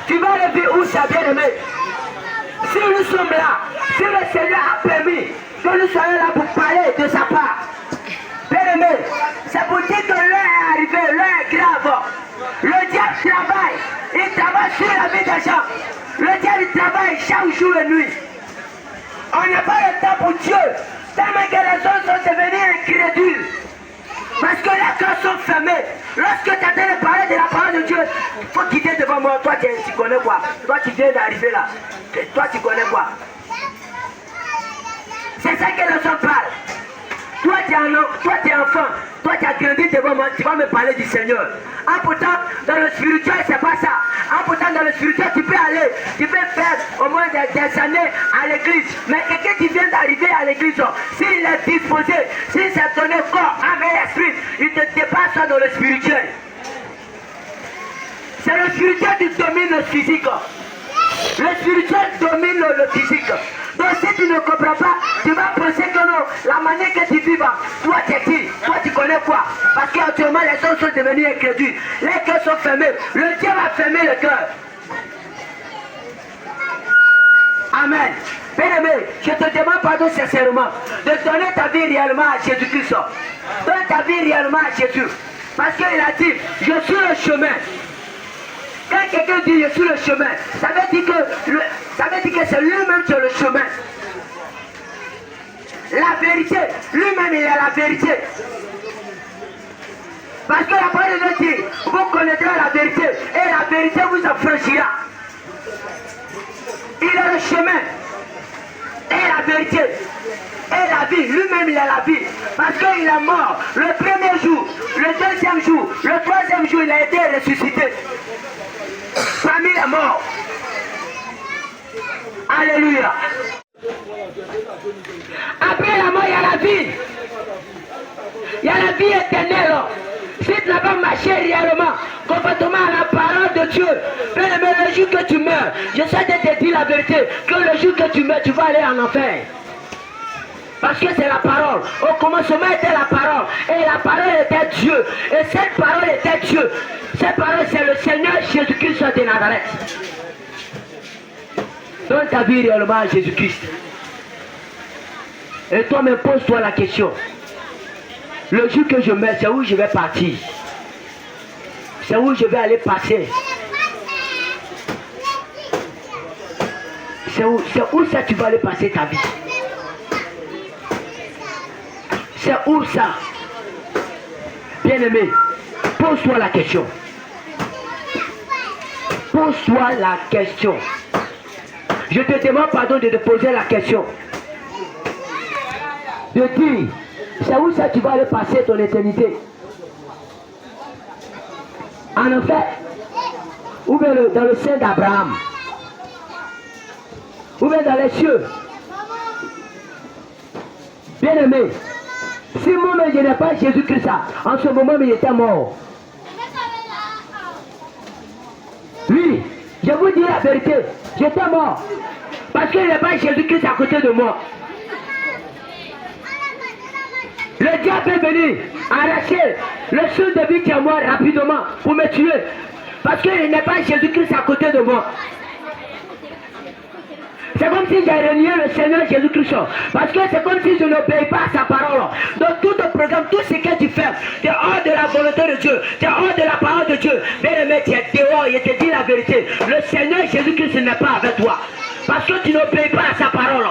Tu vas lever où ça, bien-aimé? Si nous sommes là, si le Seigneur a permis que nous soyons là pour parler de sa part, bien-aimé, c'est pour dire que l'heure est arrivée, l'heure est grave. Le diable travaille, il travaille sur la vie des gens. Le diable travaille chaque jour et nuit. On n'a pas le temps pour Dieu, tellement que les gens sont devenus incrédules. Parce que les cœurs sont fermés. Lorsque tu as de parler de la parole de Dieu, il faut quitter devant moi. Toi, tu connais quoi? Toi, tu viens d'arriver là. Toi, tu connais quoi? C'est ça que les gens parlent. Toi, tu es enfant. Toi, tu as grandi devant moi. Tu vas me parler du Seigneur. Ah, pourtant, dans le spirituel, c'est pas ça. Ah, pourtant, dans le spirituel, tu peux aller. Tu peux faire au moins des années à l'église. Mais quelqu'un qui vient d'arriver à l'église, s'il est disposé, s'il s'est donné corps, âme et esprit, il te dépasse dans le spirituel. C'est le spirituel qui domine le physique. Le spirituel domine le physique. Donc si tu ne comprends pas, tu vas penser que non, la manière que tu vis, toi tu es qui? Toi tu connais quoi? Parce qu'actuellement les gens sont devenus incrédules. Les cœurs sont fermés. Le diable a fermé le cœur. Amen. Bien-aimé, je te demande pardon sincèrement de donner ta vie réellement à Jésus-Christ. Donne ta vie réellement à Jésus. Parce qu'il a dit, je suis le chemin. Quand quelqu'un dit je suis le chemin, ça veut dire que c'est lui-même qui est le chemin. La vérité, lui-même il est la vérité. Parce que la parole de Dieu dit, vous connaîtrez la vérité et la vérité vous affranchira. Il est le chemin et la vérité et la vie. Lui-même il est la vie. Parce qu'il est mort le premier jour, le deuxième jour, le troisième jour il a été ressuscité. Parmi les morts. Alléluia. Après la mort, il y a la vie. Il y a la vie éternelle. Si tu n'as pas marché réellement, conformément à la parole de Dieu, mais le jour que tu meurs, je sais de te dire la vérité, que le jour que tu meurs, tu vas aller en enfer. Parce que c'est la parole. Au commencement était la parole. Et la parole était Dieu. Et cette parole était Dieu. Cette parole c'est le Seigneur Jésus-Christ de Nazareth. Donne ta vie réellement à Jésus-Christ. Et toi-même pose-toi la question. Le jour que je meurs, c'est où je vais partir? C'est où je vais aller passer? C'est où ça tu vas aller passer ta vie? C'est où ça? Bien-aimé, pose-toi la question. Pose-toi la question. Je te demande pardon de te poser la question. De dire, c'est où ça tu vas aller passer ton éternité? En enfer? Ou bien dans le sein d'Abraham? Ou bien dans les cieux? Bien-aimé, si moi-même je n'ai pas Jésus-Christ, en ce moment il était mort. Oui, je vous dis la vérité, j'étais mort. Parce qu'il n'y a pas Jésus-Christ à côté de moi. Le diable est venu arracher le seul de vie qui est mort rapidement pour me tuer. Parce qu'il n'y a pas Jésus-Christ à côté de moi. C'est comme si j'ai renié le Seigneur Jésus-Christ. Parce que c'est comme si je n'obéis pas à sa parole. Donc tout ton programme, tout ce que tu fais, tu es hors de la volonté de Dieu. Tu es hors de la parole de Dieu. Bien-aimé, tu es dehors, il te dit la vérité. Le Seigneur Jésus-Christ n'est pas avec toi. Parce que tu n'obéis pas à sa parole.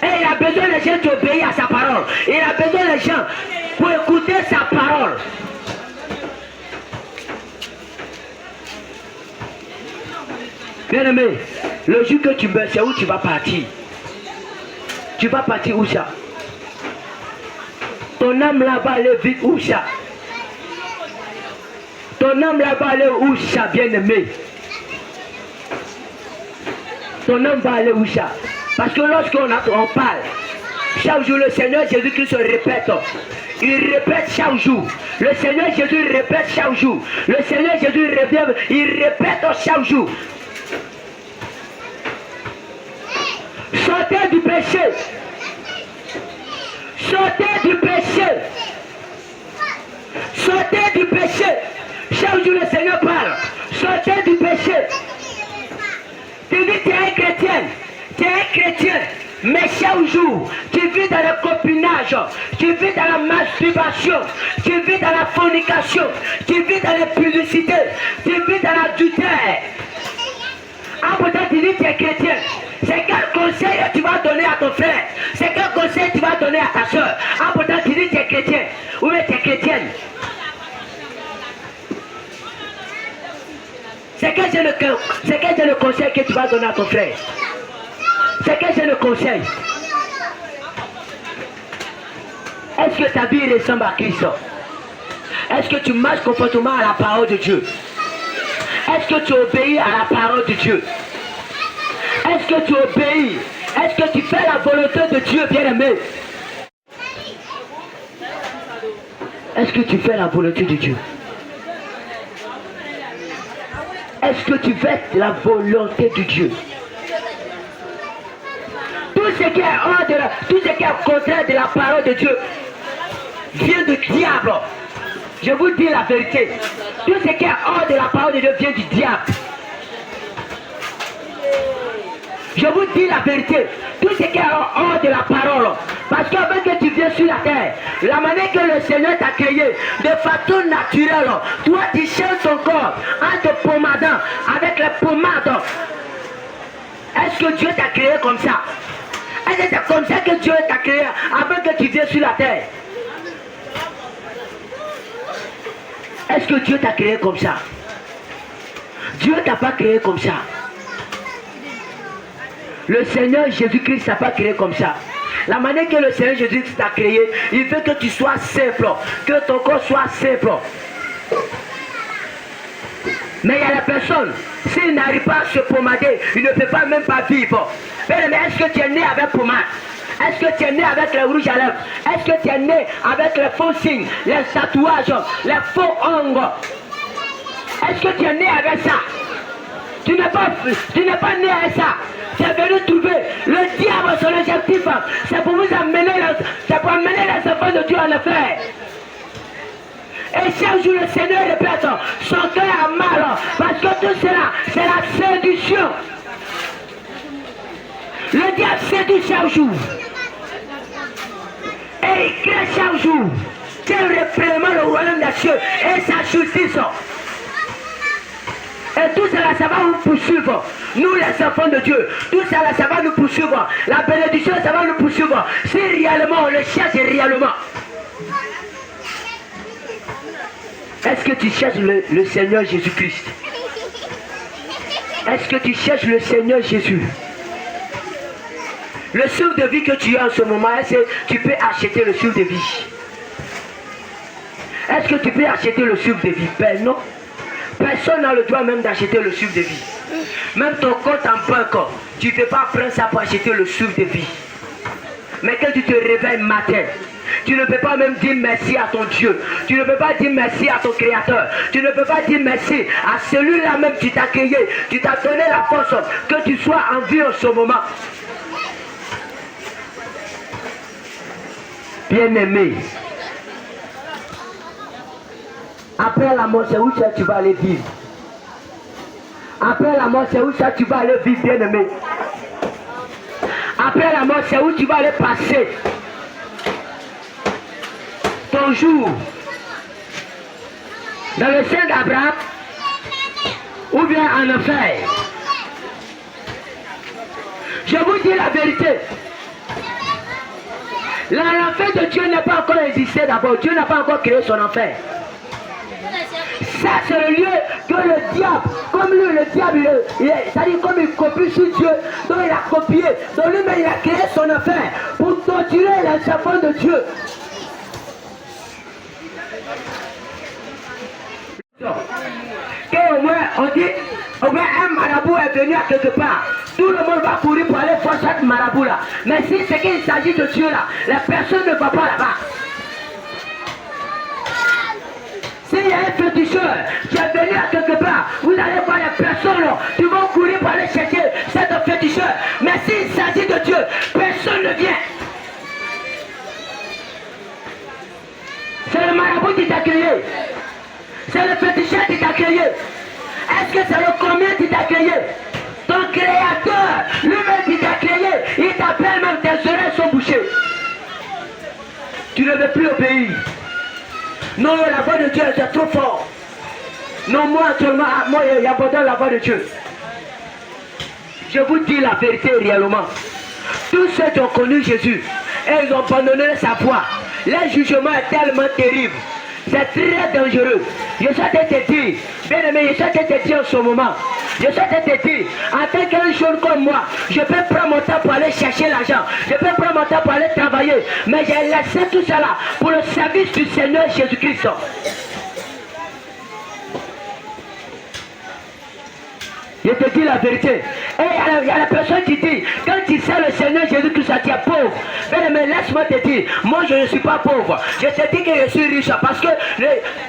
Et il a besoin des gens qui obéissent à sa parole. Il a besoin des gens pour écouter sa parole. Bien-aimé, le jour que tu meurs, c'est où tu vas partir? Tu vas partir où ça? Ton âme là va aller vite où ça? Ton âme là va aller où ça, bien-aimé? Ton âme va aller où ça? Parce que lorsqu'on parle, chaque jour le Seigneur Jésus-Christ se répète. Il répète chaque jour. Le Seigneur Jésus répète chaque jour. Le Seigneur Jésus revient, il répète chaque jour. Sortez du péché. Sortez du péché. Sortez du péché. Chaque jour le Seigneur parle. Sortez du péché. dis tu es un chrétien. Tu es un chrétien. Mais chaque jour, tu vis dans le copinage, tu vis dans la masturbation, tu vis dans la fornication, tu vis dans la publicité, tu vis dans l'adultère. Ah, peut-être tu dis tu es chrétien. C'est quel conseil tu vas donner à ton frère? C'est quel conseil tu vas donner à ta soeur? Ah, peut-être tu dis tu es chrétien. Ou bien tu es chrétienne. C'est quel est le conseil que tu vas donner à ton frère? C'est quel est le conseil? Est-ce que ta vie ressemble à Christ? Est-ce que tu marches conformément à la parole de Dieu? Est-ce que tu obéis à la parole de Dieu? Est-ce que tu obéis? Est-ce que tu fais la volonté de Dieu, bien-aimé? Est-ce que tu fais la volonté de Dieu? Est-ce que tu fais la volonté de Dieu? Tout ce qui est hors de tout ce qui est contraire de la parole de Dieu vient du diable. Je vous dis la vérité. Tout ce qui est hors de la parole de Dieu vient du diable. Je vous dis la vérité. Tout ce qui est hors de la parole. Parce qu'avant que tu viens sur la terre, la manière que le Seigneur t'a créé, de façon naturelle, toi tu cherches ton corps en te pommadant avec les pommades. Est-ce que Dieu t'a créé comme ça? Est-ce que c'est comme ça que Dieu t'a créé avant que tu viennes sur la terre? Est-ce que Dieu t'a créé comme ça? Dieu t'a pas créé comme ça. Le Seigneur Jésus-Christ t'a pas créé comme ça. La manière que le Seigneur Jésus-Christ t'a créé, il veut que tu sois simple, que ton corps soit simple. Mais il y a des personnes, s'ils n'arrivent pas à se pommader, ils ne peuvent pas même pas vivre. Mais est-ce que tu es né avec pommade? Est-ce que tu es né avec le rouge à lèvres? Est-ce que tu es né avec les faux signes, les tatouages, les faux ongles? Est-ce que tu es né avec ça? Tu n'es pas né avec ça. Tu es venu trouver le diable, son objectif. C'est pour vous amener, c'est pour amener les enfants de Dieu en enfer. Et chaque jour le Seigneur répète, son cœur a mal, parce que tout cela, c'est la séduction. Le diable séduit chaque jour. Et il crée chaque jour. Dieu réprimand le royaume des cieux et sa justice. Et tout cela, ça va nous poursuivre. Nous, les enfants de Dieu, tout cela, ça va nous poursuivre. La bénédiction, ça va nous poursuivre. Si réellement on le cherche réellement. Est-ce que tu cherches le Seigneur Jésus-Christ? Est-ce que tu cherches le Seigneur Jésus? Le souffle de vie que tu as en ce moment, est-ce que tu peux acheter le souffle de vie? Est-ce que tu peux acheter le souffle de vie? Ben non. Personne n'a le droit même d'acheter le souffle de vie. Même ton compte en banque, tu ne peux pas prendre ça pour acheter le souffle de vie. Mais quand tu te réveilles matin, tu ne peux pas même dire merci à ton Dieu. Tu ne peux pas dire merci à ton Créateur. Tu ne peux pas dire merci à celui-là même qui t'a créé. Tu t'as donné la force que tu sois en vie en ce moment. Bien-aimé, après la mort, c'est où ça tu vas aller vivre? Après la mort, c'est où ça tu vas aller vivre, bien-aimé? Après la mort, c'est où tu vas aller passer ton jour? Dans le sein d'Abraham ou bien en enfer? Je vous dis la vérité. L'enfer de Dieu n'a pas encore existé d'abord. Dieu n'a pas encore créé son enfer. Ça, c'est le lieu que le diable, comme lui, le diable, c'est-à-dire comme il copie sur Dieu, donc il a copié, donc lui-même il a créé son enfer pour torturer les enfants de Dieu. Et au moins, on dit, au moins un marabout est venu à quelque part. Tout le monde va courir pour aller voir chaque marabout là. Mais si c'est qu'il s'agit de Dieu là, la personne ne va pas là-bas. S'il y a un féticheur qui est venu à quelque part, vous allez voir les personnes qui vont courir pour aller chercher cet féticheur. Mais s'il s'agit de Dieu, personne ne vient. C'est le marabout qui t'a créé. C'est le féticheur qui t'a créé. Est-ce que c'est le combien qui t'a créé? Ton créateur, lui-même qui t'a créé, il t'appelle même, tes oreilles sont bouchées. Tu ne veux plus obéir. Non, la voix de Dieu est trop forte. Non, moi actuellement, moi j'abandonne la voix de Dieu. Je vous dis la vérité réellement. Tous ceux qui ont connu Jésus, et ils ont abandonné sa voix. Le jugement est tellement terrible. C'est très dangereux. Je souhaite te dire, bien aimé, je souhaite te dire en ce moment. Je souhaite te dire, en tant qu'un jeune comme moi, je peux prendre mon temps pour aller chercher l'argent. Je peux prendre mon temps pour aller travailler. Mais j'ai laissé tout cela pour le service du Seigneur Jésus-Christ. Je te dis la vérité. Et il y a la personne qui dit, quand tu sais le Seigneur Jésus-Christ, tu es pauvre. Mais laisse-moi te dire, moi je ne suis pas pauvre. Je te dis que je suis riche parce que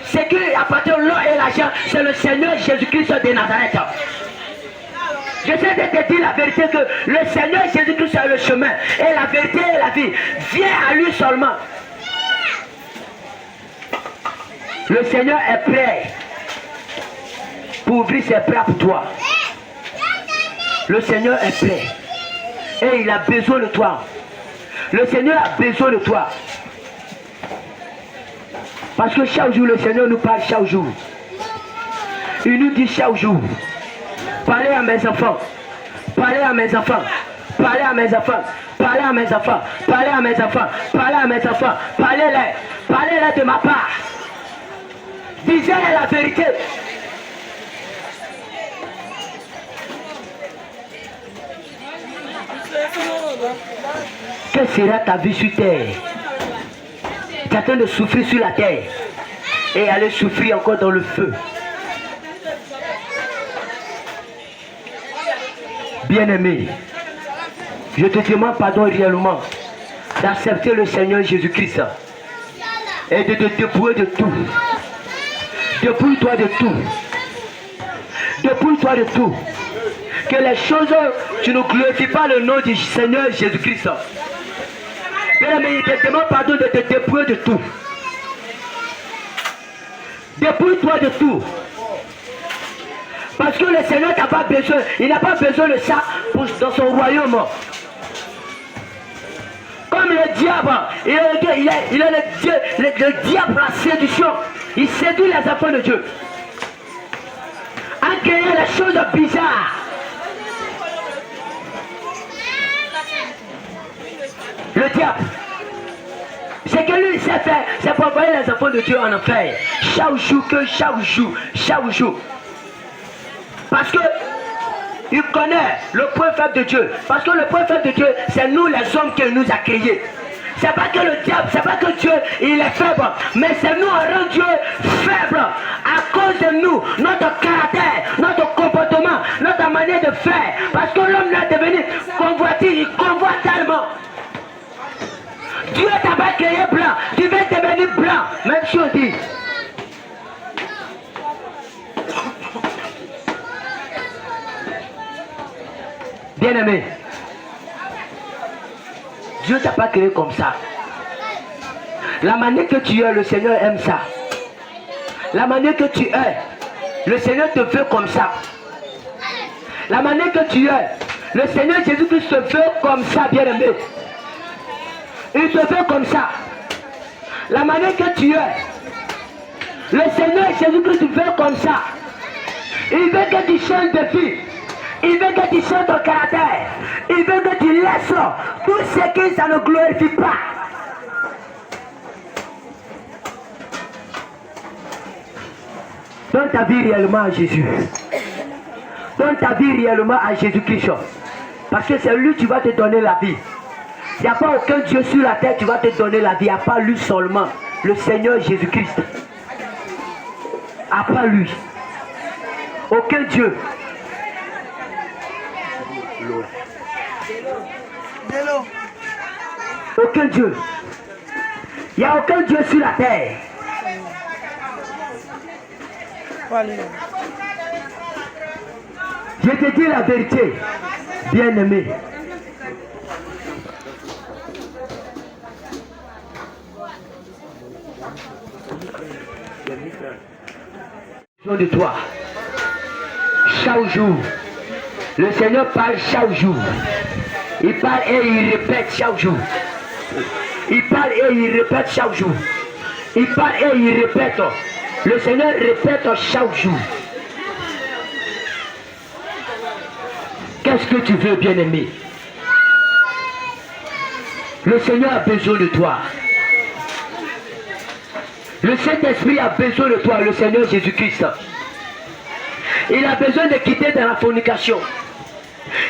ce qui appartient à l'or et l'argent, c'est le Seigneur Jésus-Christ de Nazareth. Je sais de te dire la vérité que le Seigneur Jésus-Christ est le chemin. Et la vérité et la vie. Viens à lui seulement. Le Seigneur est prêt pour ouvrir ses bras pour toi. Le Seigneur est prêt. Et il a besoin de toi. Le Seigneur a besoin de toi. Parce que chaque jour, le Seigneur nous parle chaque jour. Il nous dit chaque jour. Parlez à mes enfants. Parlez à mes enfants. Parlez à mes enfants. Parlez à mes enfants. Parlez à mes enfants. Parlez à mes enfants. Parlez-les. Parlez-les de ma part. Disez-les la vérité. Quelle sera ta vie sur terre? Tu es en train de souffrir sur la terre et aller souffrir encore dans le feu. Bien-aimé, je te demande pardon réellement d'accepter le Seigneur Jésus-Christ et de te débrouiller de tout. Débrouille-toi de tout. Débrouille-toi de tout. Que les choses, tu ne glorifies pas le nom du Seigneur Jésus-Christ. Mais il te demande pardon de te débrouiller de tout. Débrouille-toi de tout. Parce que le Seigneur n'a pas besoin, il n'a pas besoin de ça dans son royaume. Comme le diable, il est le diable, la séduction. Il séduit les enfants de Dieu. En créant les choses bizarres. Le diable, ce que lui sait faire, c'est pour envoyer les enfants de Dieu en enfer. Chaque jour. Parce que il connaît le point faible de Dieu. Parce que le point faible de Dieu, c'est nous les hommes qu'il nous a créés. C'est pas que le diable, c'est pas que Dieu, il est faible. Mais c'est nous, on rend Dieu faible. À cause de nous, notre caractère, notre comportement, notre manière de faire. Parce que l'homme est devenu convoitise, il convoite tellement. Dieu t'a pas créé blanc, tu veux devenir blanc. Même chose dit. Bien-aimé, Dieu t'a pas créé comme ça. La manière que tu es, le Seigneur aime ça. La manière que tu es, le Seigneur te veut comme ça. La manière que tu es, le Seigneur Jésus-Christ te veut comme ça, bien-aimé. Il te veut comme ça. La manière que tu es, le Seigneur Jésus-Christ te veut comme ça. Il veut que tu changes de vie. Il veut que tu changes ton caractère. Il veut que tu laisses tout ce qui ça ne glorifie pas. Donne ta vie réellement à Jésus. Donne ta vie réellement à Jésus-Christ. Parce que c'est lui qui va te donner la vie. Il n'y a pas aucun Dieu sur la terre qui va te donner la vie, à part lui seulement, le Seigneur Jésus-Christ. À part lui. Aucun Dieu. Aucun Dieu. Il n'y a aucun Dieu sur la terre. Je te dis la vérité, bien-aimé. De toi, chaque jour, Le Seigneur parle chaque jour. Il parle et il répète chaque jour. Il parle et il répète chaque jour. Il parle et il répète. Le Seigneur répète chaque jour. Qu'est-ce que tu veux, bien-aimé? Le Seigneur a besoin de toi. Le Saint-Esprit a besoin de toi, le Seigneur Jésus-Christ. Il a besoin de quitter de la fornication.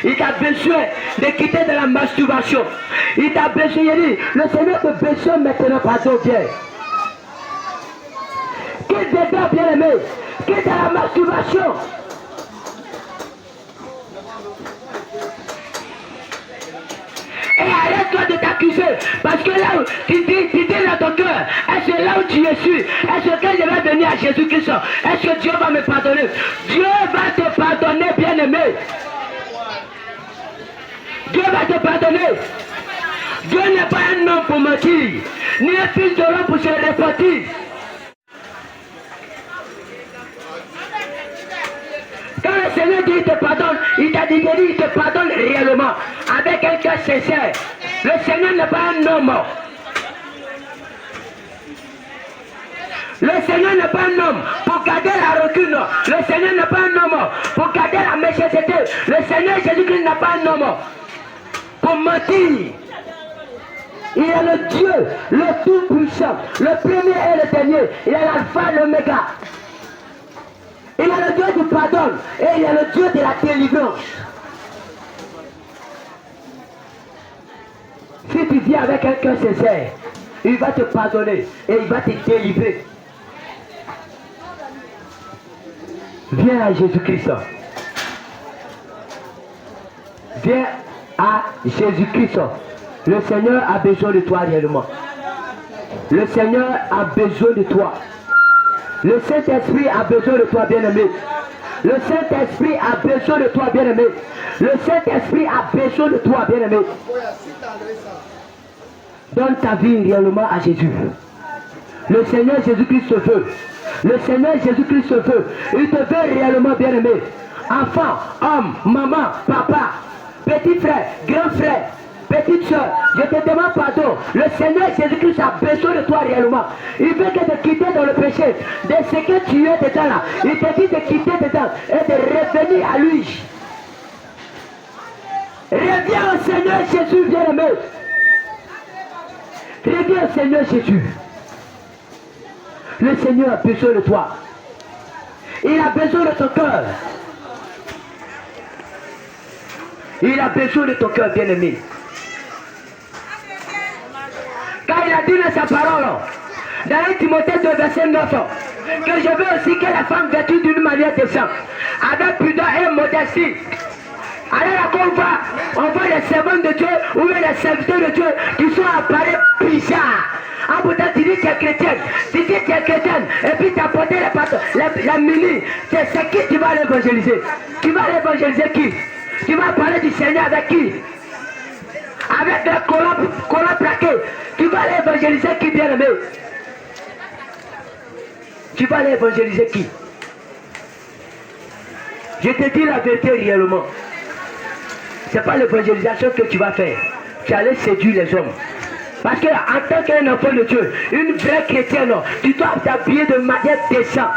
Il a besoin de quitter de la masturbation. Il a besoin, il dit, le Seigneur te besoin maintenant, pardon, bien. Quitte dedans, bien-aimé. Quitte de la masturbation. Et arrête-toi de t'accuser. Parce que là, tu dis dans ton cœur, est-ce que là où tu es sûr, est-ce que je vais venir à Jésus-Christ, est-ce que Dieu va me pardonner? Dieu va te pardonner, bien-aimé. Dieu va te pardonner. Dieu n'est pas un homme pour mentir, ni un fils de l'homme pour se repentir. Quand le Seigneur dit il te pardonne, il t'a dit il te pardonne réellement, avec un cœur sincère. Le Seigneur n'est pas un homme. Le Seigneur n'est pas un homme pour garder la rancune. Le Seigneur n'est pas un homme pour garder la méchanceté. Le Seigneur Jésus-Christ n'est pas un homme pour mentir. Il est le Dieu, le tout-puissant, le premier et le dernier. Il est l'alpha et l'oméga. Il est le Dieu du pardon et il est le Dieu de la délivrance. Si tu viens avec un cœur sincère, il va te pardonner et il va te délivrer. Viens à Jésus-Christ. Viens à Jésus-Christ. Le Seigneur a besoin de toi réellement. Le Seigneur a besoin de toi. Le Saint-Esprit a besoin de toi, bien-aimé. Le Saint-Esprit a besoin de toi, bien-aimé. Le Saint-Esprit a besoin de toi, bien-aimé. Donne ta vie réellement à Jésus. Le Seigneur Jésus-Christ se veut. Le Seigneur Jésus-Christ se veut. Il te veut réellement, bien-aimé. Enfant, homme, maman, papa, petit frère, grand frère, petite soeur, je te demande pardon. Le Seigneur Jésus-Christ a besoin de toi réellement. Il veut que te quitter dans le péché. De ce que tu es dedans là. Il te dit de quitter dedans et de revenir à lui. Reviens au Seigneur Jésus, bien-aimé. Reviens au Seigneur Jésus. Le Seigneur a besoin de toi. Il a besoin de ton cœur. Il a besoin de ton cœur, bien-aimé. Car il a dit dans sa parole, dans 1 Timothée 2, verset 9, que je veux aussi que la femme vêtue d'une manière décente, avec pudeur et modestie. Alors là, on voit les servants de Dieu ou les serviteurs de Dieu qui sont apparus bizarres. En pourtant, tu dis que tu es chrétienne, et puis tu as porté la mini. C'est qui tu vas l'évangéliser? Tu vas l'évangéliser qui? Tu vas parler du Seigneur avec qui? Avec des collants plaqués. Tu vas l'évangéliser qui, bien-aimé? Tu vas l'évangéliser qui? Je te dis la vérité réellement. Ce n'est pas l'évangélisation que tu vas faire. Tu allais séduire les hommes. Parce que en tant qu'un enfant de Dieu, une vraie chrétienne, tu dois t'habiller de manière décente.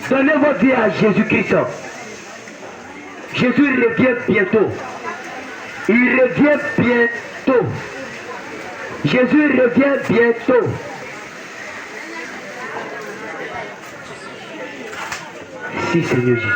Donnez votre vie à Jésus-Christ. Jésus revient bientôt. Il revient bientôt. Jésus revient bientôt. Si, Seigneur Jésus.